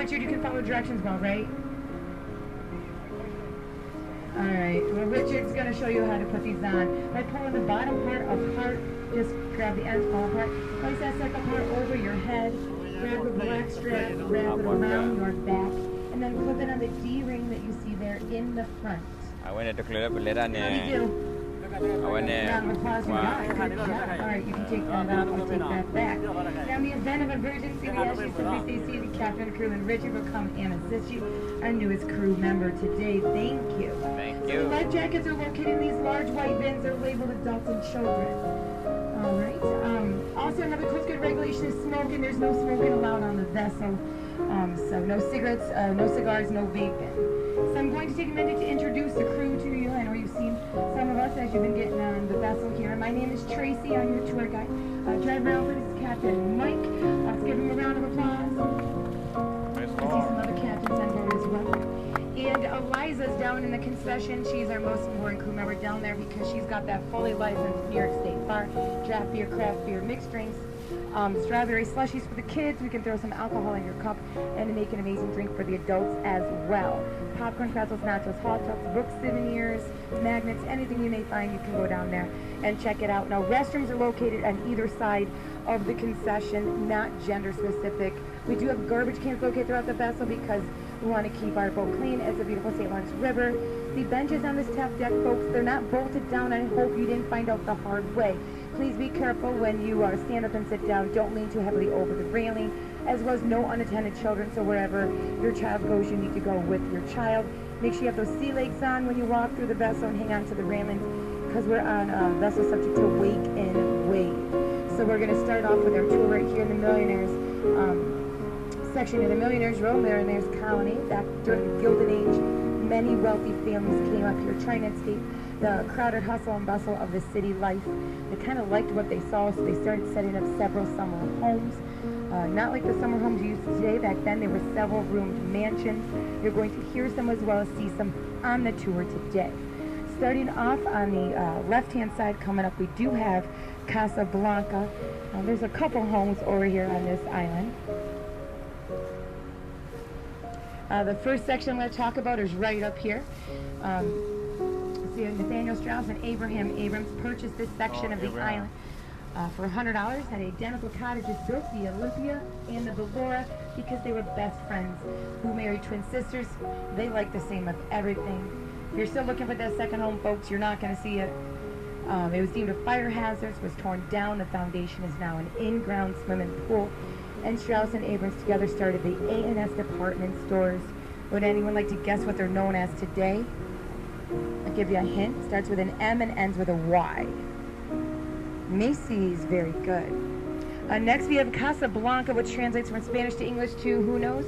Richard, you can follow directions well, right? Alright, well Richard's going to show you how to put these on. By pulling the bottom part of heart, just grab the ends, fall apart. Place that second part over your head. Grab the black strap, wrap it around your back, and then clip it on the D-ring that you see there in the front. I wanted to clear up later. How do you do? Round of applause, you got it. Good job. Alright, you can take that out, I'll take that back. Now, in the event of emergency, we ask you simply stay seated. Captain, crew, and Richard will come and assist you. Our newest crew member today. Thank you. Thank So you. life jackets are located in these large white bins. They're labeled adults and children. Alright. Also, another Coast Guard regulation is smoking. There's no smoking allowed on the vessel. So no cigarettes, no cigars, no vaping. So I'm going to take a minute to introduce the crew to you. I know you've seen some of us as you've been getting on the vessel here. My name is Tracy. I'm your tour guide. Driver Alfred is Captain Mike. Let's give him a round of applause. I see some other captains on board as well. And Eliza's down in the concession. She's our most important crew member down there because she's got that fully licensed New York State bar, draft beer, craft beer, mixed drinks, strawberry slushies for the kids. We can throw some alcohol in your cup and make an amazing drink for the adults as well. Popcorn, pretzels, nachos, hot dogs, books, souvenirs, magnets, anything you may find, you can go down there and check it out. Now, restrooms are located on either side of the concession, not gender specific. We do have garbage cans located throughout the vessel because we want to keep our boat clean. It's a beautiful St. Lawrence River. The benches on this top deck, folks, they're not bolted down. I hope you didn't find out the hard way. Please be careful when you stand up and sit down. Don't lean too heavily over the railing, as well as no unattended children. So wherever your child goes, you need to go with your child. Make sure you have those sea legs on when you walk through the vessel and hang on to the railings because we're on a vessel subject to wake and wave. So we're going to start off with our tour right here in the Millionaires section of the Millionaires Row, Millionaires Colony. Back during the Gilded Age, many wealthy families came up here trying to escape the crowded hustle and bustle of the city life. They kind of liked what they saw, so they started setting up several summer homes. Not like the summer homes you used today. Back then, they were several-roomed mansions. You're going to hear some as well as see some on the tour today. Starting off on the left-hand side coming up, we do have Casablanca. There's a couple homes over here on this island. The first section I'm going to talk about is right up here. See, Nathaniel Strauss and Abraham Abrams purchased this section of the island for $100. Had identical cottages built, the Olympia and the Valora, because they were best friends who married twin sisters. They like the same of everything. If you're still looking for that second home, folks, you're not going to see it. It was deemed a fire hazard, was torn down. The foundation is now an in-ground swimming pool. And Strauss and Abrams together started the A&S department stores. Would anyone like to guess what they're known as today? I'll give you a hint. Starts with an M and ends with a Y. Macy's, very good. Next we have Casablanca, which translates from Spanish to English to, who knows?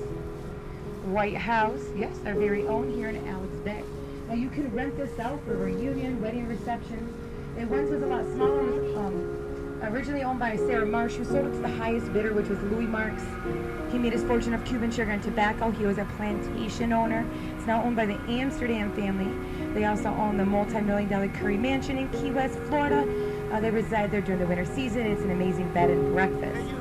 White House. Yes, our very own here in Alex Bay. Now you can rent this out for reunion, wedding receptions. It once was a lot smaller. It was, originally owned by Sarah Marsh, who sold it to the highest bidder, which was Louis Marks. He made his fortune of Cuban sugar and tobacco. He was a plantation owner. It's now owned by the Amsterdam family. They also own the multi-million-dollar Curry Mansion in Key West, Florida. They reside there during the winter season. It's an amazing bed and breakfast.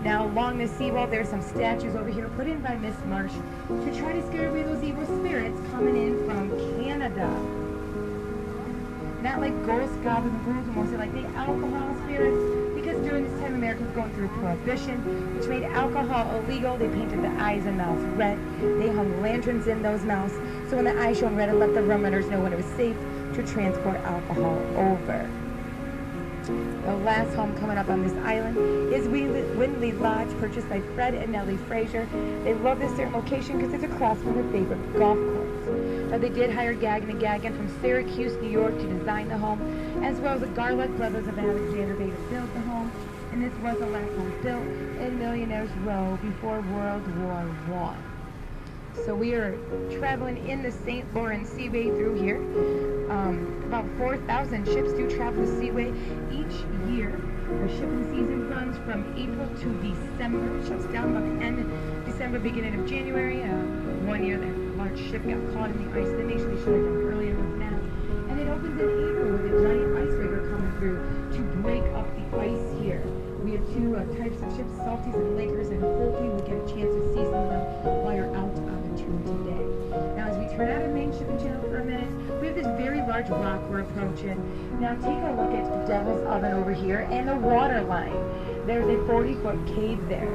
Now, along the seawall, there's some statues over here put in by Miss Marsh to try to scare away those evil spirits coming in from Canada. Not like ghosts, goblins, and ghouls, mostly like the alcohol spirits, because during this time America was going through Prohibition, which made alcohol illegal. They painted the eyes and mouths red. They hung lanterns in those mouths, so when the eyes shone red, it let the rum runners know when it was safe to transport alcohol over. The last home coming up on this island is Windley Lodge, purchased by Fred and Nellie Frazier. They love this certain location because it's across from their favorite golf course. They did hire Gagin and Gagin from Syracuse, New York to design the home, as well as the Garlick brothers of Alexander Bay to build the home. And this was the last home built in Millionaires Row before World War I. So we are traveling in the St. Lawrence Seaway through here. About 4,000 ships do travel the Seaway each year. The shipping season runs from April to December. It shuts down about the end of December, beginning of January. One year that large ship got caught in the ice. They make sure they shut it down earlier than that. And it opens in April with a giant ice rigger coming through to break up the ice here. We have two types of ships, Salties and Lakers, and hopefully we'll get a chance to see some of them while you're large rock we're approaching. Now take a look at Devil's Oven over here and the water line. There's a 40-foot cave there.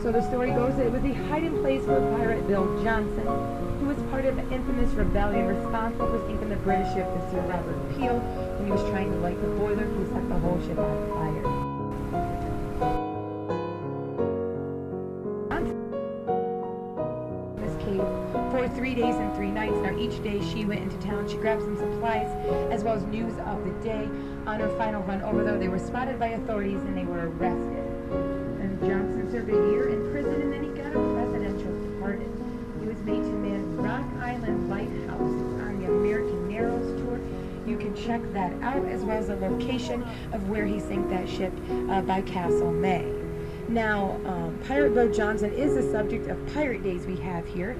So the story goes that it was a hiding place for Pirate Bill Johnson, who was part of the infamous rebellion responsible for sinking the British ship, the Sir Robert Peel, when he was trying to light the boiler. He set the whole ship on fire. For 3 days and 3 nights. Now each day she went into town, she grabbed some supplies as well as news of the day. On her final run over though, they were spotted by authorities and they were arrested. And Johnson served a year in prison and then he got a presidential pardon. He was made to man Rock Island Lighthouse on the American Narrows tour. You can check that out as well as the location of where he sank that ship by Castle May. Now, Pirate Bill Johnson is the subject of Pirate Days we have here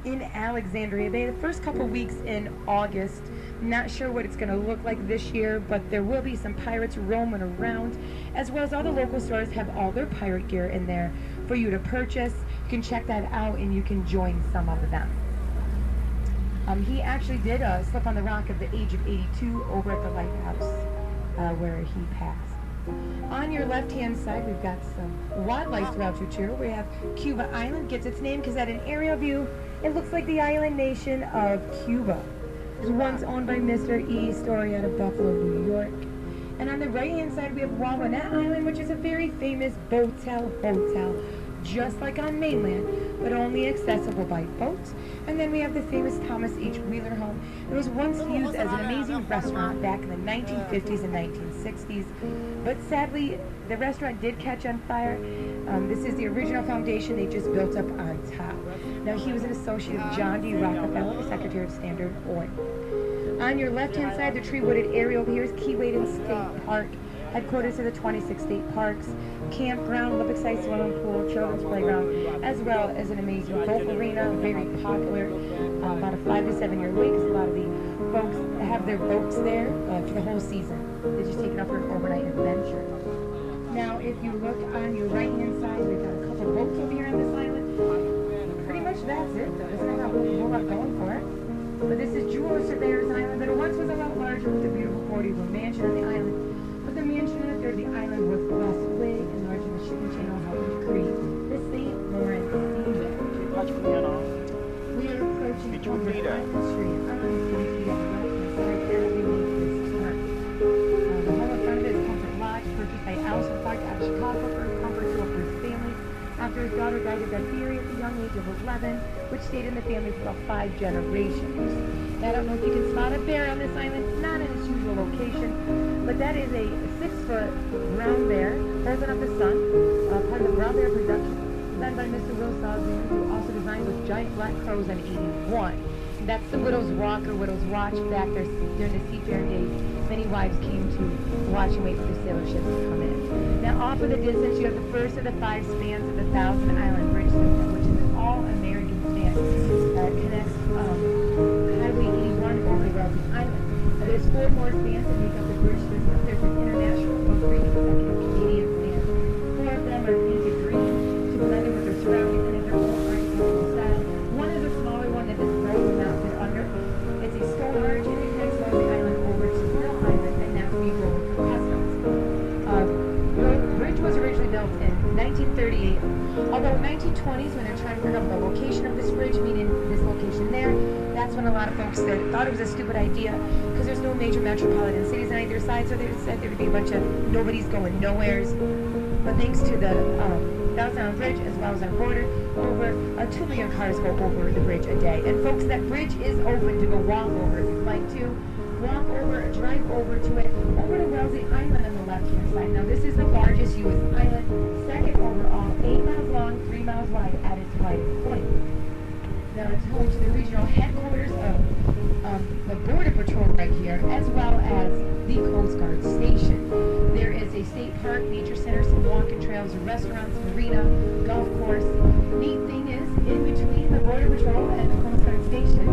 in Alexandria Bay. The first couple weeks in August, not sure what it's going to look like this year, but there will be some pirates roaming around, as well as all the local stores have all their pirate gear in there for you to purchase. You can check that out and you can join some of them. He actually did slip on the rock at the age of 82 over at the lighthouse where he passed. On your left-hand side, we've got some wildlife throughout your tour. We have Cuba Island, gets its name because at an aerial view, it looks like the island nation of Cuba. It was once owned by Mr. E. Story out of Buffalo, New York. And on the right-hand side, we have Wawanette Island, which is a very famous boatel hotel, just like on mainland, but only accessible by boat. And then we have the famous Thomas H. Wheeler home. It was once used as an amazing restaurant back in the 1950s and 1960s, but sadly, the restaurant did catch on fire. This is the original foundation they just built up on top. Now, he was an associate of John D. Rockefeller, the Secretary of Standard Oil. On your left-hand side, the tree-wooded area over here is Keewaydin State Park, headquarters of the 26 state parks, campground, Olympic-sized swimming pool, children's playground, as well as an amazing golf arena, very popular, about a 5 to 7 year wait because a lot of the folks have their boats there for the whole season. They're just taking up for an overnight adventure. Now, if you look on your right-hand side, we've got a couple boats over here on this island. Pretty much that's it, though. Doesn't have a whole lot going for it. But this is Jewel Surveyor's Island, that once was a lot larger with a beautiful 40-room mansion on the island. But the mansion in a third of the island was less big, enlarging the shipping channel, helping to create the St. Lawrence Seaway. We are approaching over Island Street. On the left-hand side, there we leave this park. The home in front of it is Comfort Lodge, purchased by Allison Clark out of Chicago for comfort to for his family. After his daughter died of diphtheria at the young age of 11, which stayed in the family for about 5 generations. Now, I don't know if you can spot a bear on this island, not in its usual location, but that is a 6-foot brown bear holding up the sun, part of the brown bear production, designed by Mr. Will Salisbury, who also designed those giant black crows on 81. That's the Widow's Walk or Widow's Watch back there during the seafaring days. Many wives came to watch and wait for the sailor ships to come in. Now, off in the distance, you have the first of the 5 spans of the Thousand Island Bridge system, which is an all-American span that connects Highway 81 over to Wellesley Island. Now, there's 4 more spans that make up the bridge system. There's an international and 3 consecutive Canadian spans. 4 of them are painted green to blend in with their surroundings and in their own architectural style. One is a smaller one that is road mounted under. It's a stone arch and it connects Wellesley Island over to Pearl Island, and that's where you go with customs. The bridge was originally built in 1938, although 1920s, when they're trying to figure out the location of this bridge, meaning this location there, that's when a lot of folks thought it was a stupid idea because there's no major metropolitan cities on either side, so they said there would be a bunch of nobody's going nowheres. But thanks to the Thousand Island Bridge, as well as our border, over 2 million cars go over the bridge a day. And folks, that bridge is open to go walk over if you'd like to. Walk over, drive over to it, over to Wellesley Island on the left-hand side. Now, this is the largest U.S. island, second overall, 8 miles long, 3 miles wide at its widest point. Now, it's home to the regional headquarters of the Border Patrol right here, as well as the Coast Guard Station. There is a state park, nature center, some walking trails, restaurants, marina, golf course. Neat thing is, in between the Border Patrol and the Coast Guard Station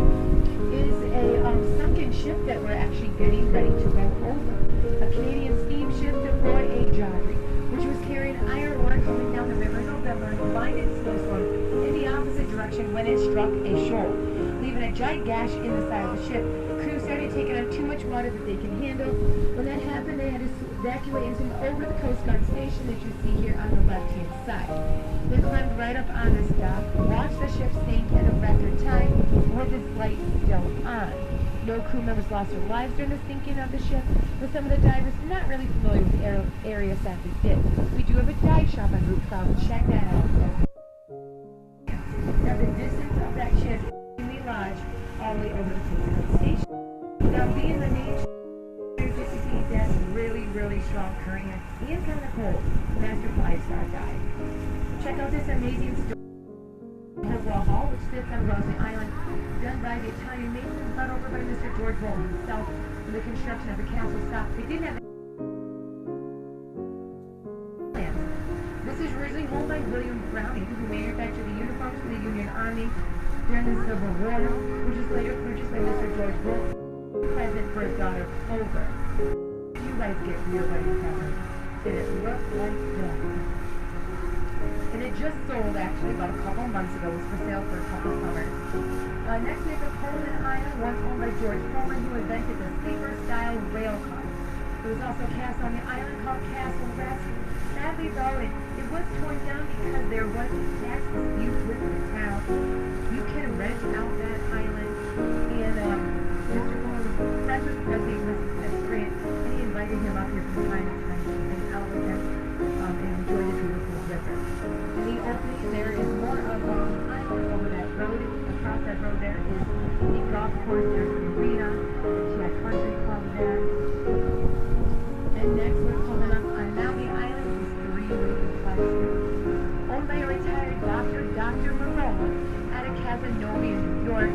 is a sunken ship that we're actually getting ready to go over. A Canadian steamship, the Roy A. Jodry, which was carrying iron ore coming down the river in November in a blinded snowstorm in the opposite direction when it struck a shoal, leaving a giant gash in the side of the ship. Crew started taking much water that they can handle. When that happened, they had to evacuate and swim over the Coast Guard station that you see here on the left-hand side. They climbed right up on this dock, watched the ship sink at a record time with its light still on. No crew members lost their lives during the sinking of the ship, with some of the divers not really familiar with the area sadly did. We do have a dive shop on Route 12. Check that out. Now the distance of that ship in the lodge all the way over the Coast Guard station. Now being the main 150 feet, that's really strong current and kind of cold. Master 5-star dive. Check out this amazing story. Hopewell Hall, which sits on Rosley Island, done by the Italian masons, brought over by Mr. George Bolton himself when the construction of the castle stopped. They didn't have plans. This is originally owned by William Browning, who manufactured the uniforms for the Union Army during the Civil War, which was later purchased by Mr. George Bolton, present for his daughter Clover. You guys get for your wedding present. Did it look like that? And it just sold actually about a couple months ago. It was for sale for a couple summers. Next we have the Pullman Island, once owned by George Pullman, who invented the sleeper-style rail car. There was also a castle on the island called Castle West. Sadly though, it was torn down because there was a tax dispute with the town. You can rent out that island, and Mr. Pullman was friends with the president, Mrs. Grant, and he invited him up here from time to time to hang out with him and enjoy the beautiful river. In the opening, there is more of an island over that road. Across that road there is the golf course, there's the arena, the country club there. And next we're coming up on Maui Island, these three-way platforms. Owned by a retired doctor, Dr. Marone, out of Casanova, New York.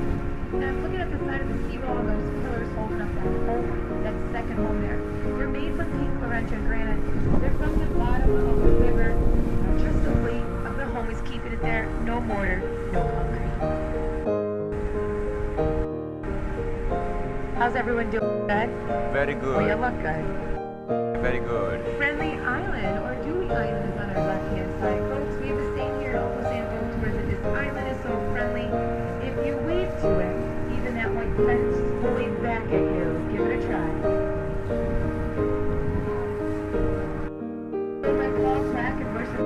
And I'm looking at the side of the seawall, and those pillars holding up that home, that second home there. They're made from pink Florentian granite. They're from the bottom of the river. Just the weight of the home is keeping it there. No mortar, no concrete. How's everyone doing? Good? Very good. Well, you look good. Very good. Friendly Island, or Dewey Island, is on our left-hand side. Folks, we have the same here at Uncle Sam Boat Tours, and this island is so friendly. If you wave to it, even that white fence will wave back at you. Give it a try. My Paul Crack and worship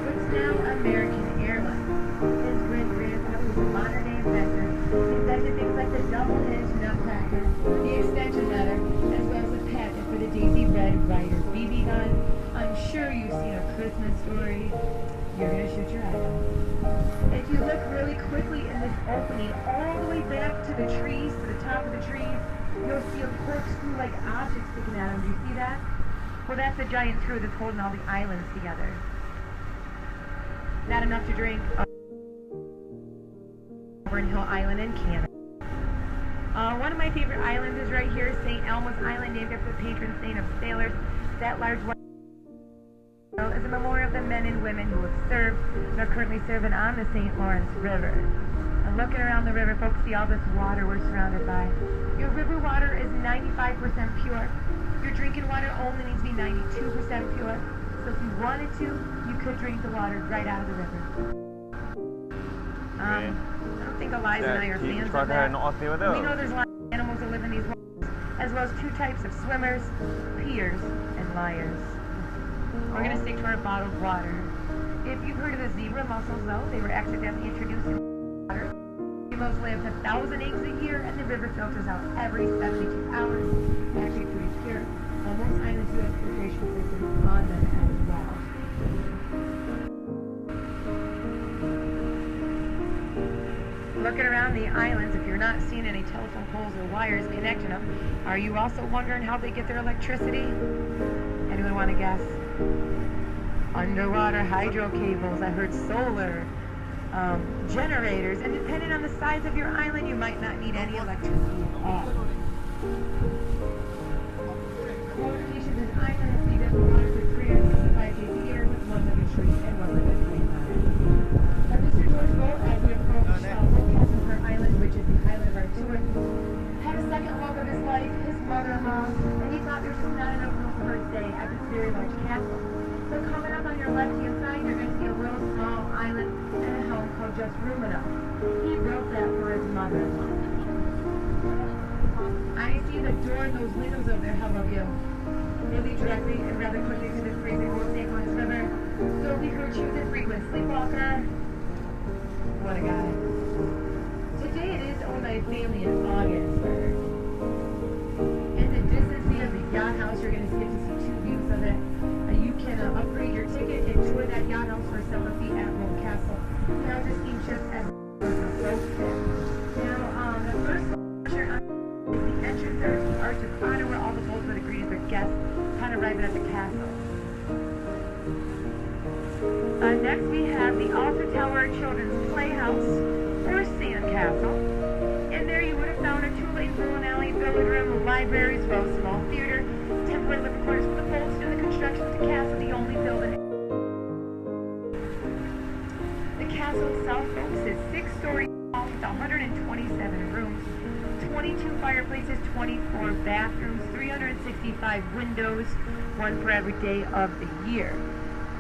what's now American Airlines. His great-grandfather was a modern-day inventor. He invented things like the double-edged nutcracker, the extension letter, as well as a patent for the Daisy Red Ryder BB gun. I'm sure you've seen A Christmas Story. You're going to shoot your eye out. If you look really quickly in this opening, all the way back to the trees, to the top of the trees, you'll see a corkscrew-like object sticking out of them. Do you see that? Well, that's a giant screw that's holding all the islands together. Not enough to drink. Auburn Hill Island in Canada. One of my favorite islands is right here, St. Elmo's Island, named after the patron saint of sailors. That large white is a memorial of the men and women who have served and are currently serving on the St. Lawrence River. And looking around the river, folks, see all this water we're surrounded by. Your river water is 95% pure. Your drinking water only needs to be 92% pure. So if you wanted to, you could drink the water right out of the river. I don't think Eliza and I are fans of that. We know there's a lot of animals that live in these waters, as well as two types of swimmers, peers and liars. We're going to stick to our bottled water. If you've heard of the zebra mussels, though, they were accidentally introduced in water. Females lay up to 1,000 eggs a year, and the river filters out every 72 hours. Actually pretty pure. Most islands do have filtration systems on them as well. Looking around the islands, if you're not seeing any telephone poles or wires connecting them, are you also wondering how they get their electricity? Anyone want to guess? Underwater hydro cables. I heard solar, generators, and depending on the size of your island, you might not need any electricity at all. Qualifications in islands, you get water for 365 days a year with one limit tree and one limit plane ladder. Now, Mr. George Bolt, as we approach Castle Island, which is the highlight of our tour, had a second love of his life, his mother-in-law, and he thought there was just not enough room for her to stay at this very large castle. So coming up on your left-hand side, you're going to see a little small island and a home called just room enough. He built that for his mother-in-law. that door and those windows over there, how about you? They lead directly and rather quickly to the freezing cold St. Lawrence River. So we heard choose a frequent sleepwalker. What a guy. Today it is owned by a family in Augsburg. In the distance via the yacht house, you're going to get to see two views of it. You can upgrade your ticket and tour that yacht house for several feet at Roll Castle. Now just steamships as now, the first structure is the entrance. There's the Arch of Honor where all the boats would greet their guests upon arriving at the castle. Next we have the Altar Tower Children's Playhouse or Sandcastle. In there you would have found a two-lane bowling alley, billiard room, library, as well as small theater, temporary living quarters for the boats during the construction of the castle, the only building. The castle itself, folks, is 6 stories tall with 127 rooms, 22 fireplaces, 24 bathrooms, 365 windows, one for every day of the year.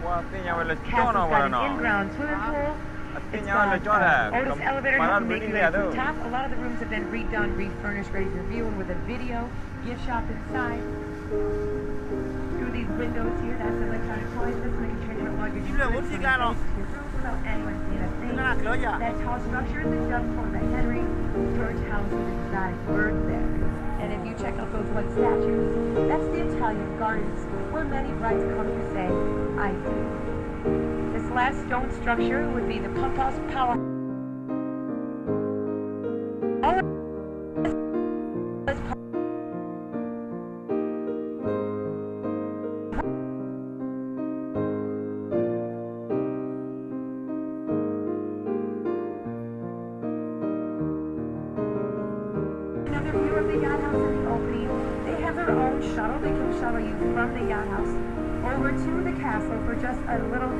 Castle's got an in-ground swimming pool. It's got Otis elevator helping make you to the top. A lot of the rooms have been redone, refurnished, ready for viewing with a video, gift shop inside. Through these windows here, that's an electronic toy system. You can change your luggage. What you got on? Without anyone seeing a thing. That tall structure is the dove for the Henry George House with an exotic bird there. And if you check out those wood statues, that's the Italian Gardens, where many brides come to say, I do. This last stone structure would be the pump house power. Another view of the yacht house in the opening. They have their own shuttle. They can shuttle you from the yacht house over to the castle for just a little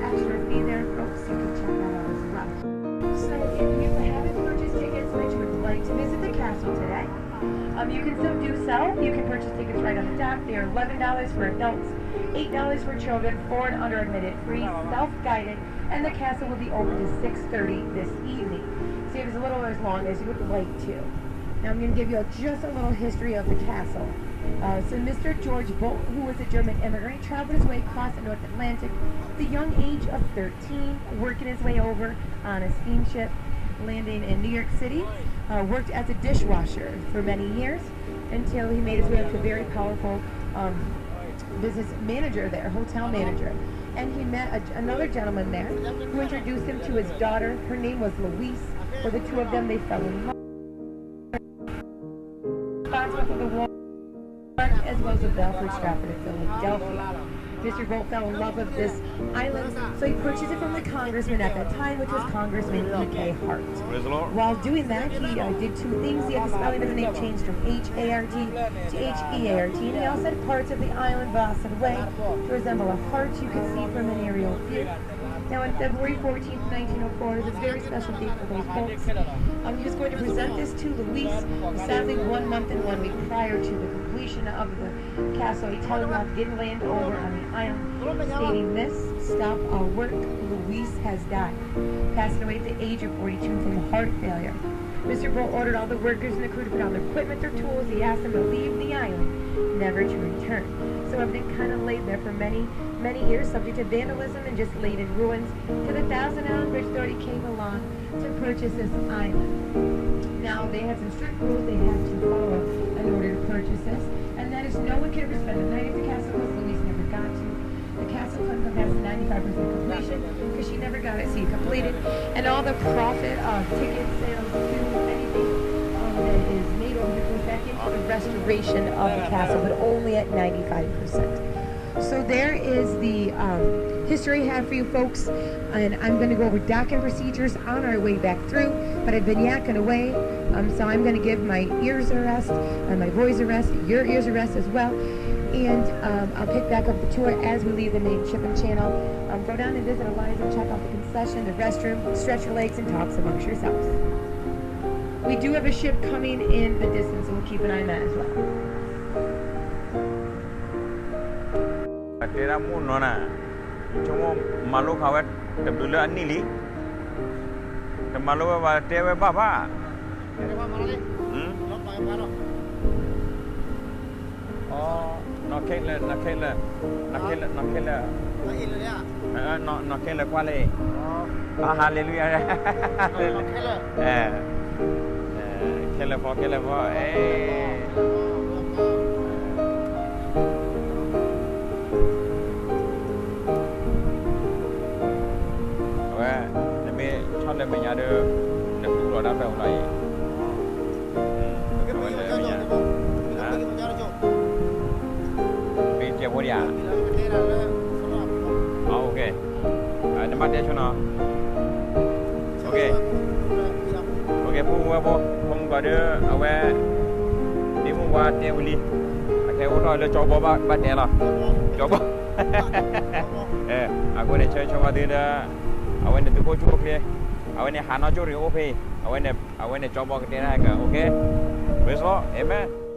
extra fee there, folks. You can check that out as well. So if you haven't purchased tickets but you would like to visit the castle today, you can still do so. You can purchase tickets right on the dock. They are $11 for adults, $8 for children, 4 and under admitted, free, self-guided, and the castle will be open to 6:30 this evening. So it's a little as long as you would like to. Now I'm going to give you just a little history of the castle. So Mr. George Bolt, who was a German immigrant, traveled his way across the North Atlantic at the young age of 13, working his way over on a steamship, landing in New York City, worked as a dishwasher for many years until he made his way up to a very powerful business manager there, hotel manager. And he met another gentleman there who introduced him to his daughter. Her name was Louise. For the two of them, they fell in love. Responsible for the war as well as the Belford Stratford in Philadelphia. Mr. Bolt fell in love with this island, so he purchased it from the congressman at that time, which was Congressman E.K. Hart. While doing that, he did two things. He had the spelling of the name changed from H-A-R-T to H-E-A-R-T, and he also had parts of the island bossed away to resemble a heart you could see from an aerial view. Now, on February 14th, 1904, is a very special date for those folks. He was going to present this to Louise, sadly 1 month and 1 week prior to the completion of the castle. A telegraph did land over on the island, stating this, stop our work, Louise has died, passing away at the age of 42 from heart failure. Mr. Bolt ordered all the workers and the crew to put on their equipment, their tools. He asked them to leave the island, never to return. So everything kind of laid there for many years, subject to vandalism and just laid in ruins, till the Thousand Island Bridge Authority came along to purchase this island. Now, they had some strict rules they had to follow in order to purchase this, and that is no one could ever spend the night at the castle because Louise never got to. The castle couldn't come past 95% completion because she never got it, so you completed. And all the profit of ticket sales, food, anything that is made over here goes back into the restoration of the castle, but only at 95%. So there is the history I have for you folks, and I'm going to go over docking procedures on our way back through, but I've been yakking away, so I'm going to give my ears a rest, and my voice a rest, your ears a rest as well, and I'll pick back up the tour as we leave the main shipping channel. Go down and visit Eliza, check out the concession, the restroom, stretch your legs, and talk amongst yourselves. We do have a ship coming in the distance, so we'll keep an eye on that as well. Tera mu nona, cuma malu kawat kebetulan nili, malu apa tewe bapa? nó kết là nó kết là nó kết là nó kết là nó in rồi đấy à nó kết là qua đây hallelujah kết là phó để mình cho lên mình nhà được đủ rồi đã về lại mình chơi bồi à ok nhưng mà để cho nó ok không có đưa ở về đi mua qua tiêu đi cái ô tô là cho bố ba để là cho bố aku nak chơi cho dia dah awak nak tu cukup dia awak ni hana curi ope awak nak coba ke dia ke okey besok amen